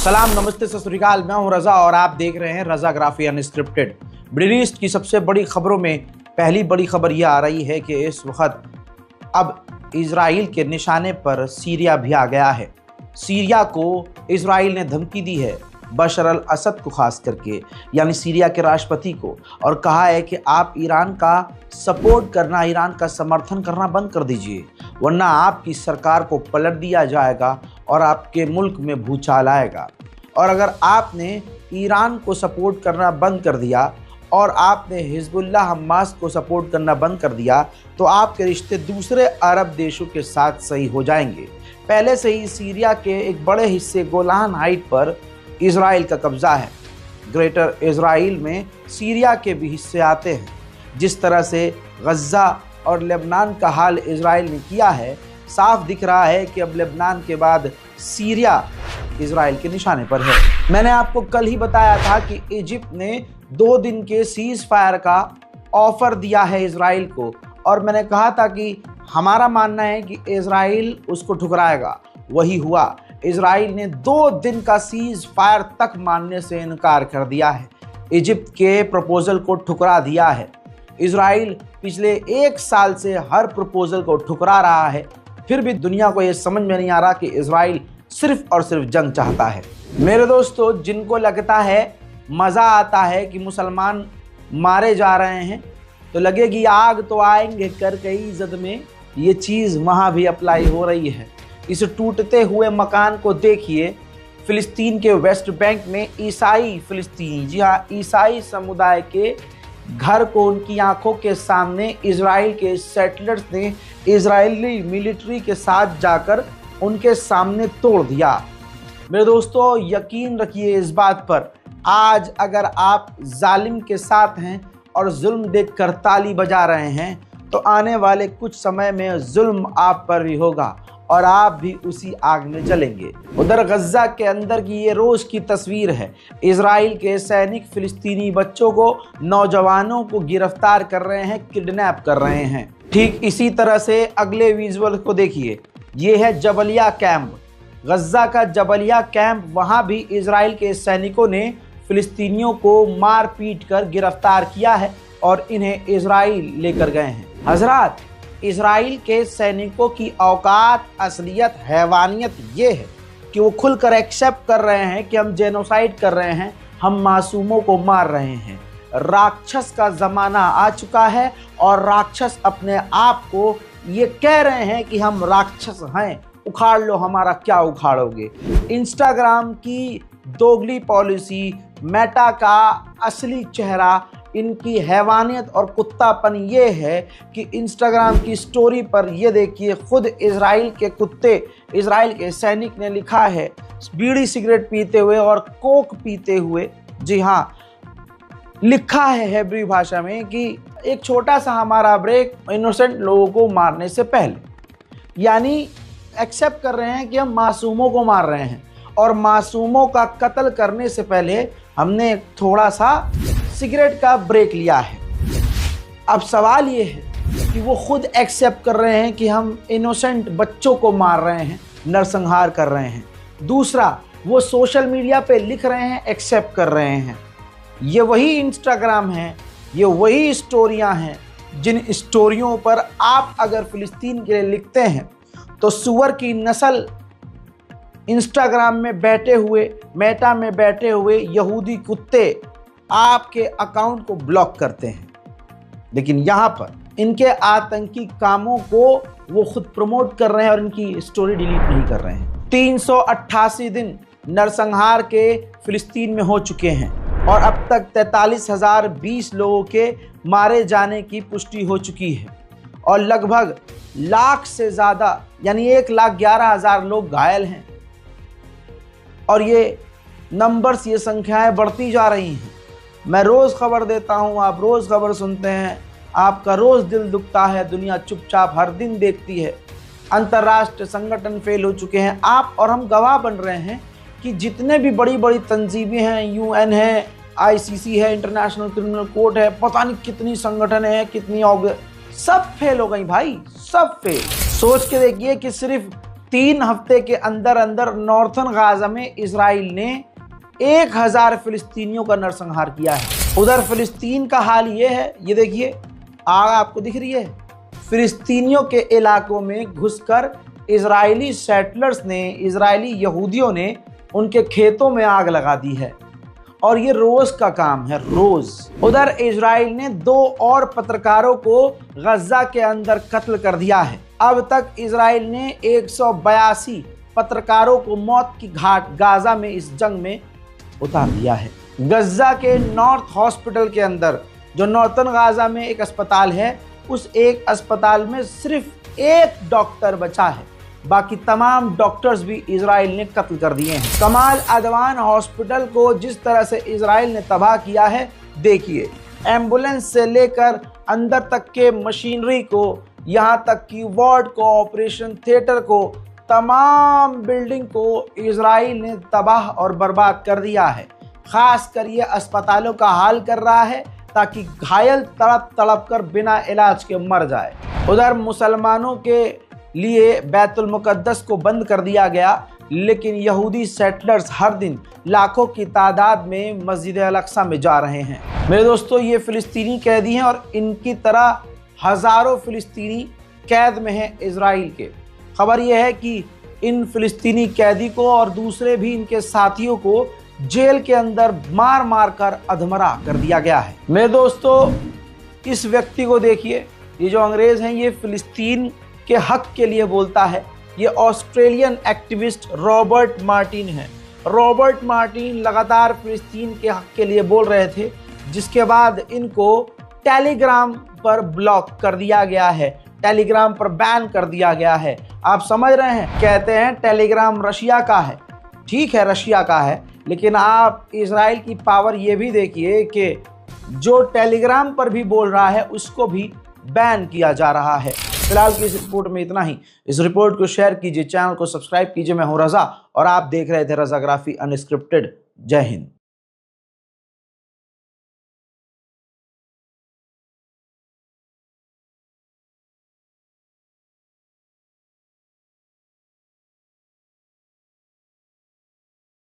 सलाम, नमस्ते, सत श्री अकाल। मैं हूं रजा और आप देख रहे हैं रजाग्राफी अनस्क्रिप्टेड। मिडिल ईस्ट की सबसे बड़ी खबरों में पहली बड़ी खबर यह आ रही है कि इस वक्त अब इजराइल के निशाने पर सीरिया भी आ गया है। सीरिया को इजराइल ने धमकी दी है, बशर अल असद को खास करके, यानी सीरिया के राष्ट्रपति को, और कहा है कि आप ईरान का सपोर्ट करना, ईरान का समर्थन करना बंद कर दीजिए, वरना आपकी सरकार को पलट दिया जाएगा और आपके मुल्क में भूचाल आएगा। और अगर आपने ईरान को सपोर्ट करना बंद कर दिया और आपने हिजबुल्लाह हमास को सपोर्ट करना बंद कर दिया तो आपके रिश्ते दूसरे अरब देशों के साथ सही हो जाएंगे। पहले से ही सीरिया के एक बड़े हिस्से गोलान हाइट पर इजराइल का कब्जा है। ग्रेटर इजराइल में सीरिया के भी हिस्से आते हैं। जिस तरह से गज़ा और लेबनान का हाल इजराइल ने किया है, साफ दिख रहा है कि अब लेबनान के बाद सीरिया इजराइल के निशाने पर है। मैंने आपको कल ही बताया था कि इजिप्ट ने 2 दिन के सीज फायर का ऑफर दिया है इजराइल को, और मैंने कहा था कि हमारा मानना है कि इजराइल उसको ठुकराएगा। वही हुआ। इजराइल ने 2 दिन का सीज फायर तक मानने से इनकार कर दिया है। इजिप्ट के प्रपोजल को ठुकरा दिया है। इजराइल पिछले 1 साल से हर प्रपोजल को ठुकरा रहा है, फिर भी दुनिया को ये समझ में नहीं आ रहा कि इजराइल सिर्फ और सिर्फ जंग चाहता है। मेरे दोस्तों, जिनको लगता है मज़ा आता है कि मुसलमान मारे जा रहे हैं, तो लगेगी आग तो आएंगे कर कई इज्जत में, ये चीज़ वहाँ भी अप्लाई हो रही है। इस टूटते हुए मकान को देखिए। फ़िलिस्तीन के वेस्ट बैंक में ईसाई फ़िलिस्तीनी, जी हाँ, ईसाई समुदाय के घर को उनकी आंखों के सामने इजराइल के सेटलर्स ने इजरायली मिलिट्री के साथ जाकर उनके सामने तोड़ दिया। मेरे दोस्तों, यकीन रखिए इस बात पर, आज अगर आप जालिम के साथ हैं और जुल्म देखकर ताली बजा रहे हैं, तो आने वाले कुछ समय में जुल्म आप पर भी होगा और आप भी उसी आग में जलेंगे। उधर गज़ा के अंदर की ये रोज़ की तस्वीर है। इजराइल के सैनिक फ़िलिस्तीनी बच्चों को, नौजवानों को गिरफ्तार कर रहे हैं, किडनैप कर रहे हैं। ठीक इसी तरह से अगले विजुअल को देखिए। ये है जबलिया कैंप, गज़ा का जबलिया कैंप। वहाँ भी इजराइल के सैनिकों ने फ़िलिस्तीनियों को मार पीट कर गिरफ्तार किया है और इन्हें इजराइल लेकर गए हैं। हजरात, इजराइल के सैनिकों की औकात, असलियत, हैवानियत ये है कि वो खुलकर एक्सेप्ट कर रहे हैं कि हम जेनोसाइड कर रहे हैं, हम मासूमों को मार रहे हैं। राक्षस का ज़माना आ चुका है और राक्षस अपने आप को ये कह रहे हैं कि हम राक्षस हैं, उखाड़ लो हमारा, क्या उखाड़ोगे। इंस्टाग्राम की दोगली पॉलिसी, मेटा का असली चेहरा, इनकी हैवानियत और कुत्तापन ये है कि इंस्टाग्राम की स्टोरी पर ये देखिए, खुद इजराइल के कुत्ते, इजराइल के सैनिक ने लिखा है बीड़ी सिगरेट पीते हुए और कोक पीते हुए। जी हाँ, लिखा है हेब्रू भाषा में कि एक छोटा सा हमारा ब्रेक इनोसेंट लोगों को मारने से पहले, यानी एक्सेप्ट कर रहे हैं कि हम मासूमों को मार रहे हैं और मासूमों का कत्ल करने से पहले हमने थोड़ा सा सिगरेट का ब्रेक लिया है। अब सवाल ये है कि वो खुद एक्सेप्ट कर रहे हैं कि हम इनोसेंट बच्चों को मार रहे हैं, नरसंहार कर रहे हैं। दूसरा, वो सोशल मीडिया पे लिख रहे हैं, एक्सेप्ट कर रहे हैं। ये वही इंस्टाग्राम है, ये वही स्टोरियां हैं जिन स्टोरियों पर आप अगर फ़िलिस्तीन के लिए लिखते हैं तो सुअर की नस्ल इंस्टाग्राम में बैठे हुए, मेटा में बैठे हुए यहूदी कुत्ते आपके अकाउंट को ब्लॉक करते हैं। लेकिन यहाँ पर इनके आतंकी कामों को वो खुद प्रमोट कर रहे हैं और इनकी स्टोरी डिलीट नहीं कर रहे हैं। 388 दिन नरसंहार के फ़िलिस्तीन में हो चुके हैं और अब तक 43,020 लोगों के मारे जाने की पुष्टि हो चुकी है और लगभग लाख से ज़्यादा, यानी 1,11,000 लोग घायल हैं। और ये नंबर्स, ये संख्याएं बढ़ती जा रही हैं। मैं रोज़ खबर देता हूं, आप रोज़ खबर सुनते हैं, आपका रोज़ दिल दुखता है, दुनिया चुपचाप हर दिन देखती है। अंतर्राष्ट्रीय संगठन फेल हो चुके हैं, आप और हम गवाह बन रहे हैं कि जितने भी बड़ी बड़ी तंजीमें हैं, UN है, ICC है, इंटरनेशनल क्रिमिनल कोर्ट है, पता नहीं कितनी संगठन है, कितनी सब फेल हो गई भाई, सब फेल। सोच के देखिए कि सिर्फ 3 हफ्ते के अंदर अंदर नॉर्थन गाजा में इजराइल ने 1000 फिलिस्तीनियों का नरसंहार किया है। उधर फिलिस्तीन का हाल ये है, ये देखिए आग आपको दिख रही है। फिलिस्तीनियों के इलाकों में घुसकर इजरायली सेटलर्स ने, इजरायली यहूदियों ने उनके खेतों में आग लगा दी है और ये रोज का काम है, रोज। उधर इजराइल ने 2 और पत्रकारों को गजा के अंदर कत्ल कर दिया है। अब तक इजराइल ने 182 पत्रकारों को मौत की घाट गाजा में इस जंग में उतार दिया है। गजा के नॉर्थ हॉस्पिटल के अंदर, जो नॉर्थन गाजा में एक अस्पताल है, उस एक अस्पताल में सिर्फ 1 डॉक्टर बचा है, बाकी तमाम डॉक्टर्स भी इजराइल ने कत्ल कर दिए हैं। कमाल अदवान हॉस्पिटल को जिस तरह से इजराइल ने तबाह किया है, देखिए एम्बुलेंस से लेकर अंदर तक के मशीनरी को, यहाँ तक कि वार्ड को, ऑपरेशन थिएटर को, तमाम बिल्डिंग को इजराइल ने तबाह और बर्बाद कर दिया है। खास कर ये अस्पतालों का हाल कर रहा है ताकि घायल तड़प तड़प कर बिना इलाज के मर जाए। उधर मुसलमानों के लिए बैतुल मुकद्दस को बंद कर दिया गया, लेकिन यहूदी सेटलर्स हर दिन लाखों की तादाद में मस्जिद अल-अक्सा में जा रहे हैं। मेरे दोस्तों, ये फिलिस्तीनी कैदी हैं और इनकी तरह हज़ारों फिलिस्तीनी कैद में हैं इजराइल के। खबर यह है कि इन फिलिस्तीनी कैदी को और दूसरे भी इनके साथियों को जेल के अंदर मार मार कर अधमरा कर दिया गया है। मेरे दोस्तों, इस व्यक्ति को देखिए, ये जो अंग्रेज हैं, ये फिलिस्तीन के हक के लिए बोलता है। ये ऑस्ट्रेलियन एक्टिविस्ट रॉबर्ट मार्टिन है। रॉबर्ट मार्टिन लगातार फिलिस्तीन के हक के लिए बोल रहे थे, जिसके बाद इनको टेलीग्राम पर ब्लॉक कर दिया गया है, टेलीग्राम पर बैन कर दिया गया है। आप समझ रहे हैं, कहते हैं टेलीग्राम रशिया का है। ठीक है, रशिया का है, लेकिन आप इजराइल की पावर ये भी देखिए कि जो टेलीग्राम पर भी बोल रहा है उसको भी बैन किया जा रहा है। फिलहाल की इस रिपोर्ट में इतना ही। इस रिपोर्ट को शेयर कीजिए, चैनल को सब्सक्राइब कीजिए। मैं हूं रजा और आप देख रहे थे रजाग्राफी अनस्क्रिप्टेड। जय हिंद।